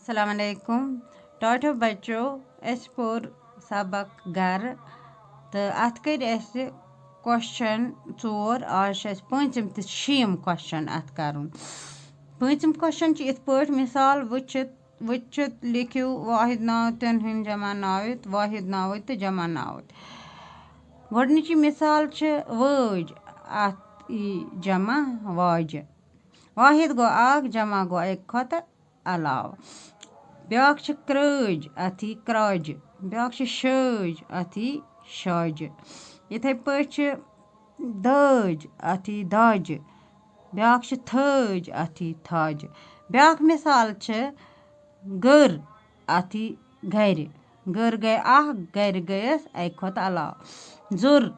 अस्सलाम वालेकुम टॉटो बच्चों अस पोर सबक गर तो अत कर क्वेश्चन 4 आज पंचम तो 6 क्वेश्चन अत कर पंचम क्वेश्चन इत पे मिसाल वचित लिखियो वाहिद नावतन हंद जमा नावित वाहिद नावित तो जमा नावित गोडनिची मिसाल वज अत जमा वाज वाहिद गो आग जमा गो एक खत अलाव ब्याक क्रज अथी क्रज ब्याक शज अथी शज इथे पे दज अथी दज ब्याक थज अथी थज ब्याक मिसाल गर अथी घर गर गए आह घर गयस एक खत अलाव जुर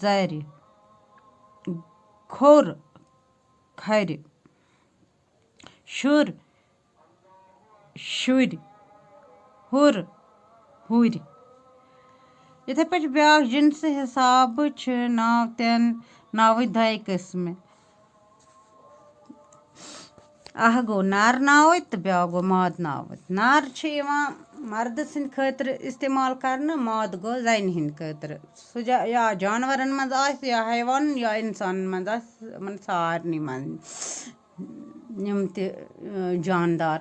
जर खोर खर शुर शुर हुर हुर इथे पे ब्याक जिनस हिसाब नावतन नाव दय किस्म आह गो नार नावत तो ब्या गो माद नावत नार मर्द सद खतर इस्तेमाल करने माद गो जन हंद खतर या जानवरन मज या हैवान या इंसान मज सारनी मज यम जानदार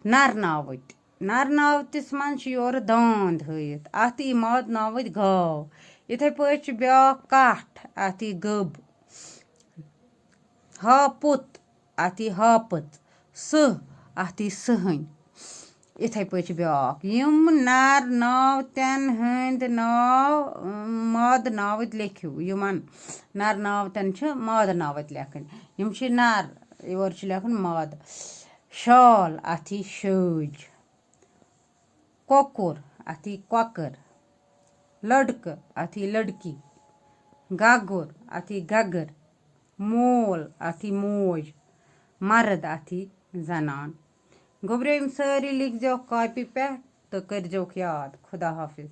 नर नावतिस मज योर दांद हत अत माद नावत गाव इथे पे ब्या कठ अत गब हापुत अत हापत सह अत सहन इथे पे ब्याक यम नर नावतन हंद नाव माद नावत लिखियो यमन नर नावतन माद नावत लेखन यम नर योर लेखन माद शाल अथ शज कोकुर अथ कोकर लड़क अथ लड़की गगुर अथ गगर मोल अथ मोज मर्द अथ जनान गोब्रेम सारी लिख जो कॉपी पे तो कर जो याद खुदा हाफिज।